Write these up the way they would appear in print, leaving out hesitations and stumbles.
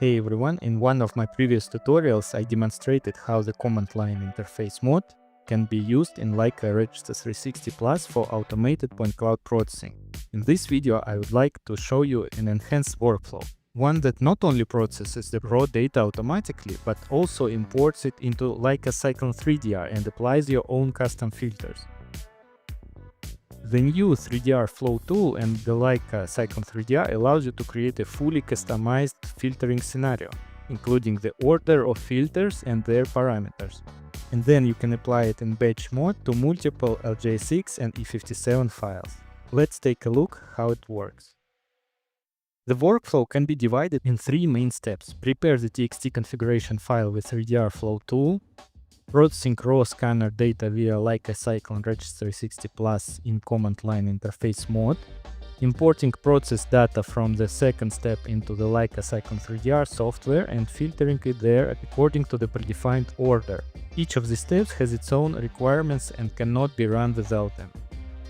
Hey everyone, in one of my previous tutorials I demonstrated how the command line interface mode can be used in Leica REGISTER 360 Plus for automated point cloud processing. In this video I would like to show you an enhanced workflow, one that not only processes the raw data automatically, but also imports it into Leica Cyclone 3DR and applies your own custom filters. The new 3DR Flow tool and the Leica Cyclone 3DR allows you to create a fully customized filtering scenario, including the order of filters and their parameters. And then you can apply it in batch mode to multiple LJ6 and E57 files. Let's take a look how it works. The workflow can be divided in three main steps. Prepare the TXT configuration file with 3DR Flow tool, processing raw scanner data via Leica Cyclone REGISTER 360 Plus in command line interface mode, importing process data from the second step into the Leica Cyclone 3DR software and filtering it there according to the predefined order. Each of these steps has its own requirements and cannot be run without them.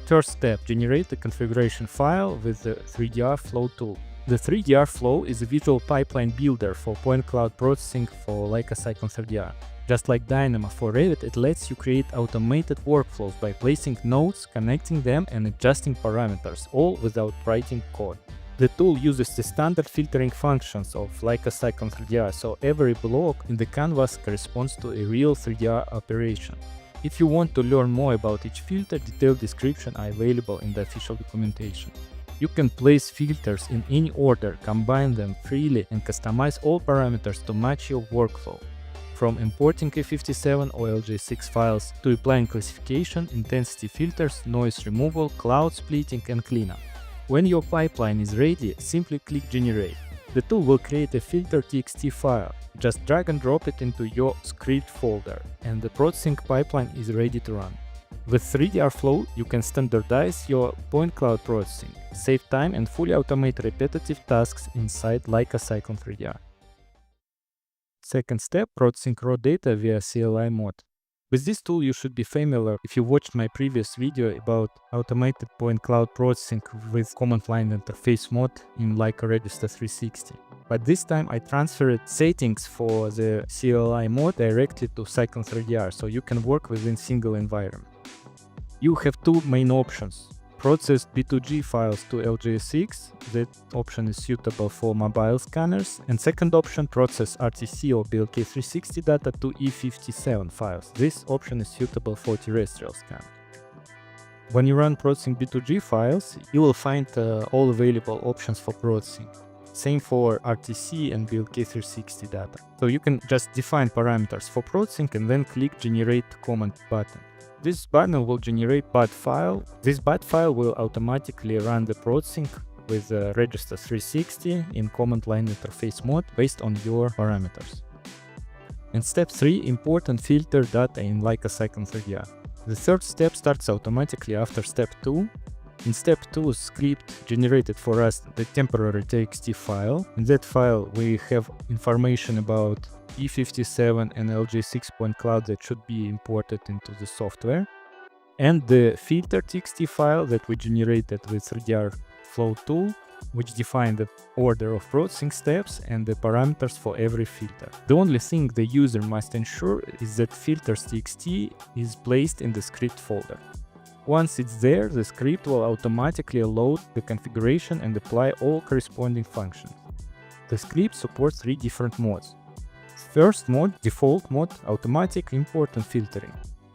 First step, generate the configuration file with the 3DR Flow tool. The 3DR Flow is a visual pipeline builder for point cloud processing for Leica Cyclone 3DR. Just like Dynamo for Revit, it lets you create automated workflows by placing nodes, connecting them and adjusting parameters, all without writing code. The tool uses the standard filtering functions of Leica Cyclone 3DR, so every block in the canvas corresponds to a real 3DR operation. If you want to learn more about each filter, detailed descriptions are available in the official documentation. You can place filters in any order, combine them freely and customize all parameters to match your workflow. From importing E57 or LJ6 files to applying classification, intensity filters, noise removal, cloud splitting and cleanup. When your pipeline is ready, simply click Generate. The tool will create a filter.txt file. Just drag and drop it into your script folder, and the processing pipeline is ready to run. With 3DR Flow, you can standardize your point cloud processing, save time and fully automate repetitive tasks inside Leica Cyclone 3DR. Second step, processing raw data via CLI mode. With this tool you should be familiar if you watched my previous video about automated point cloud processing with command line interface mode in Leica REGISTER 360. But this time I transferred settings for the CLI mode directly to Cyclone 3DR, so you can work within single environment. You have two main options. Process B2G files to LJ6, that option is suitable for mobile scanners, and second option, process RTC or BLK360 data to E57 files. This option is suitable for terrestrial scan. When you run processing B2G files, you will find all available options for processing. Same for RTC and BLK360 data. So you can just define parameters for processing and then click Generate Command button. This button will generate BAT file. This BAT file will automatically run the processing with REGISTER 360 in command line interface mode based on your parameters. And step 3, import and filter data in Leica Cyclone 3DR. The third step starts automatically after step 2. In step 2, script generated for us the temporary TXT file. In that file we have information about E57 and LJ6 point cloud that should be imported into the software, and the filter.txt file that we generated with 3DR Flow tool, which define the order of processing steps and the parameters for every filter. The only thing the user must ensure is that filters.txt is placed in the script folder. Once it's there, the script will automatically load the configuration and apply all corresponding functions. The script supports three different modes. First mode, default mode, automatic import and filtering.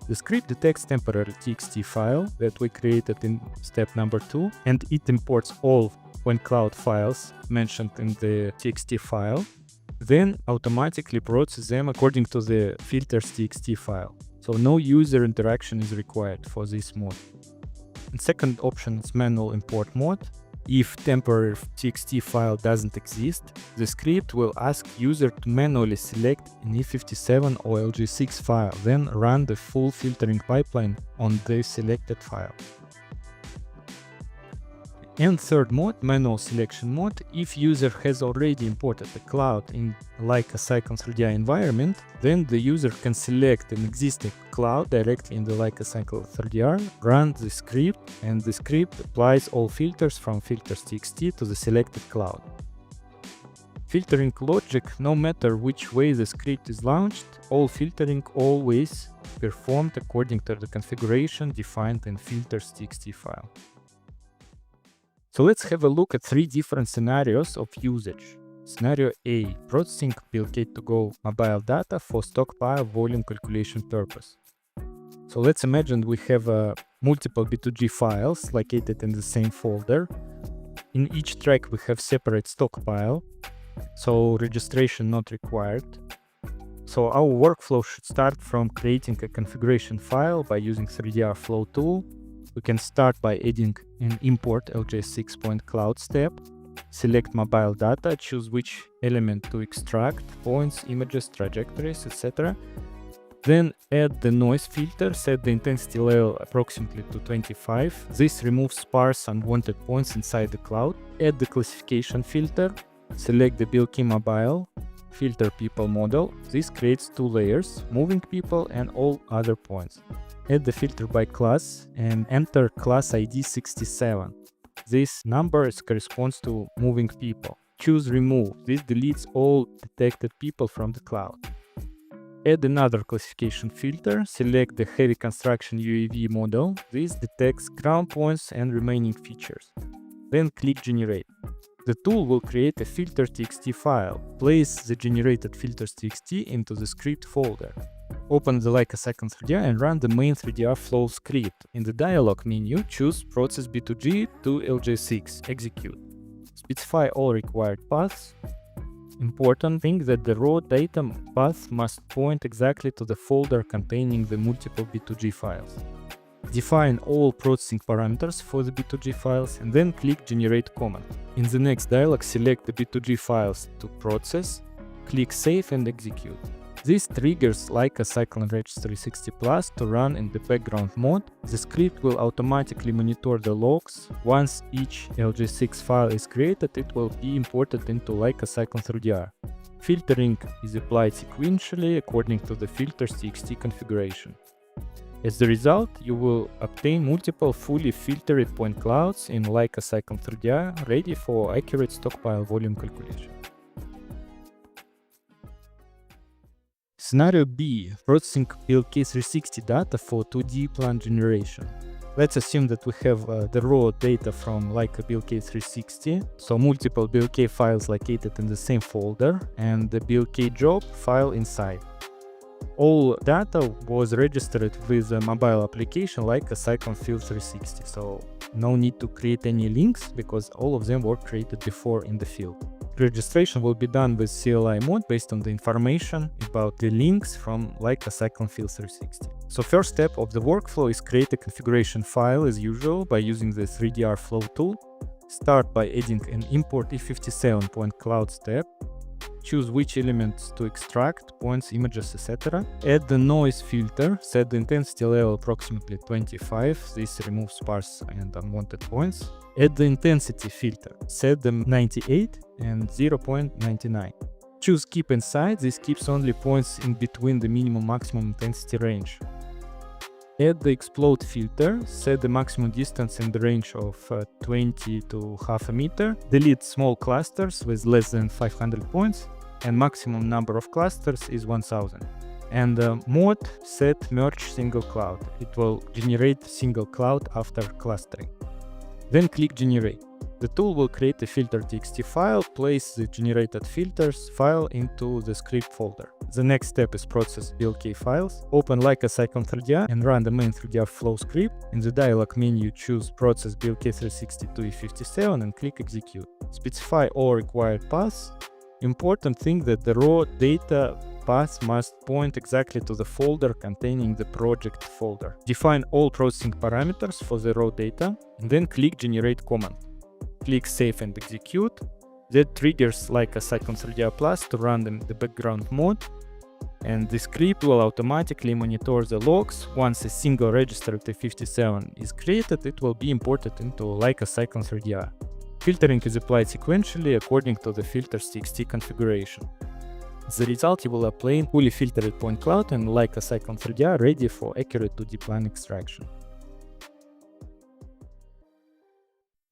The script detects temporary TXT file that we created in step number 2, and it imports all point cloud files mentioned in the TXT file, then automatically processes them according to the filters.txt file. So no user interaction is required for this mode. And second option is manual import mode. If temporary TXT file doesn't exist, the script will ask user to manually select an E57 or LJ6 file, then run the full filtering pipeline on the selected file. And third mode, manual selection mode. If user has already imported the cloud in Leica Cyclone 3DR environment, then the user can select an existing cloud directly in the Leica Cyclone 3DR, run the script, and the script applies all filters from filters.txt to the selected cloud. Filtering logic, no matter which way the script is launched, all filtering always performed according to the configuration defined in filters.txt file. So let's have a look at 3 different scenarios of usage. Scenario A. Processing poglejte mobile data for stockpile volume calculation purpose. So let's imagine we have multiple B2G files located in the same folder. In each track we have separate stockpile, so registration not required. So our workflow should start from creating a configuration file by using 3DR flow tool. We can start by adding an import LJ6 point cloud step. Select mobile data, choose which element to extract, points, images, trajectories, etc. Then add the noise filter, set the intensity level approximately to 25. This removes sparse unwanted points inside the cloud. Add the classification filter, select the BLK mobile, filter people model. This creates 2 layers, moving people and all other points. Add the filter by class and enter class ID 67. This number corresponds to moving people. Choose remove. This deletes all detected people from the cloud. Add another classification filter, select the heavy construction UAV model. This detects ground points and remaining features. Then click generate. The tool will create a filter.txt file. Place the generated filters.txt into the script folder. Open the Leica Cyclone 3DR and run the main 3DR flow script. In the dialog menu, choose process B2G to LJ6, execute. Specify all required paths. Important thing that the raw data path must point exactly to the folder containing the multiple B2G files. Define all processing parameters for the B2G files and then click Generate Command. In the next dialog, select the B2G files to process, click Save and execute. This triggers Leica Cyclone Register 60+ to run in the background mode. The script will automatically monitor the logs. Once each LJ6 file is created, it will be imported into Leica Cyclone 3DR. Filtering is applied sequentially according to the filters.txt configuration. As a result, you will obtain multiple fully filtered point clouds in Leica Cyclone 3DR ready for accurate stockpile volume calculation. Scenario B. Processing BLK 360 data for 2D plan generation. Let's assume that we have the raw data from Leica BLK 360, so multiple BLK files located in the same folder and the BLK job file inside. All data was registered with a mobile application Leica Cyclone Field 360, so no need to create any links because all of them were created before in the field. Registration will be done with CLI mode based on the information about the links from Leica Cyclone Field 360. So first step of the workflow is create a configuration file as usual by using the 3DR flow tool. Start by adding an import E57 point cloud step. Choose which elements to extract, points, images, etc. Add the noise filter, set the intensity level approximately 25, this removes sparse and unwanted points. Add the intensity filter, set them 98 and 0.99. Choose keep inside, this keeps only points in between the minimum maximum intensity range. Add the explode filter, set the maximum distance in the range of 20 to half a meter. Delete small clusters with less than 500 points and maximum number of clusters is 1000. And mode set merge single cloud. It will generate single cloud after clustering. Then click generate. The tool will create a filter.txt file, place the generated filters file into the script folder. The next step is process BLK files. Open Leica Cyclone 3DR and run the main 3DR flow script. In the dialog menu, choose process BLK 360 to E57 and click execute. Specify all required paths. Important thing that the raw data path must point exactly to the folder containing the project folder. Define all processing parameters for the raw data and then click generate command. Click save and execute. That triggers Leica Cyclone 3DR Plus to run in the background mode, and the script will automatically monitor the logs. Once a single register T57 is created, it will be imported into Leica Cyclone 3DR. Filtering is applied sequentially according to the filters.txt configuration. As a result, you will obtain fully filtered point cloud and Leica Cyclone 3DR ready for accurate 2D plan extraction.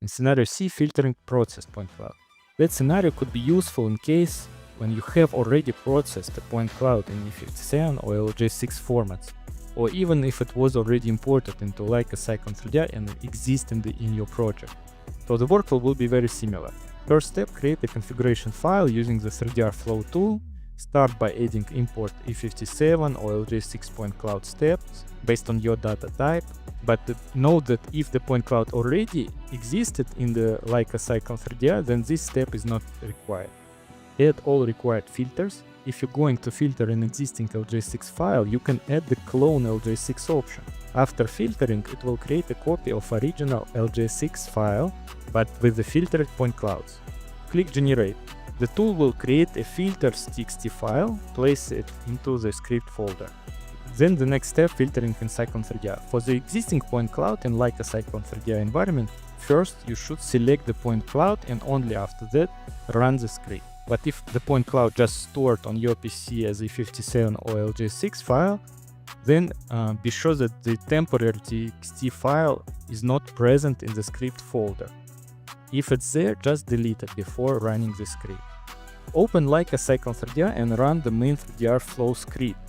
In scenario C, filtering processed point cloud. That scenario could be useful in case when you have already processed a point cloud in E57 or LJ6 formats, or even if it was already imported into Leica Cyclone 3D and exists in your project. So the workflow will be very similar. First step, create a configuration file using the 3DR Flow tool. Start by adding import E57 or LJ6 point cloud steps based on your data type. But note that if the point cloud already existed in the Leica Cyclone 3D, then this step is not required. Add all required filters. If you're going to filter an existing LJ6 file, you can add the clone LJ6 option. After filtering, it will create a copy of original LJ6 file, but with the filtered point clouds. Click Generate. The tool will create a filters.txt file, place it into the script folder. Then the next step, filtering in Cyclone 3D. For the existing point cloud in Leica Cyclone 3D environment, first you should select the point cloud and only after that run the script. But if the point cloud just stored on your PC as a E57 or LJ6 file, then be sure that the temporary txt file is not present in the script folder. If it's there, just delete it before running the script. Open Leica Cyclone 3D and run the main 3DR flow script.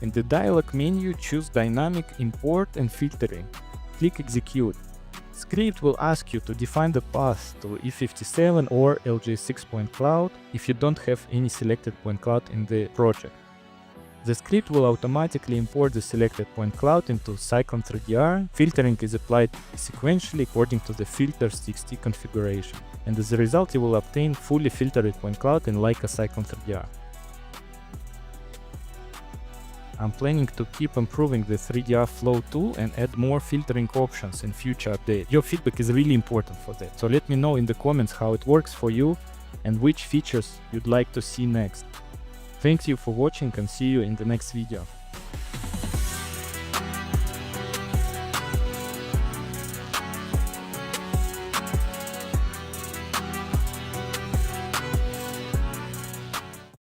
In the dialog menu, choose Dynamic Import and Filtering. Click Execute. Script will ask you to define the path to E57 or LJ6 point cloud if you don't have any selected point cloud in the project. The script will automatically import the selected point cloud into Cyclone 3DR. Filtering is applied sequentially according to the filters.txt configuration, and as a result you will obtain fully filtered point cloud in Leica Cyclone 3DR. I'm planning to keep improving the 3DR Flow tool and add more filtering options in future updates. Your feedback is really important for that, so let me know in the comments how it works for you and which features you'd like to see next. Thank you for watching and see you in the next video.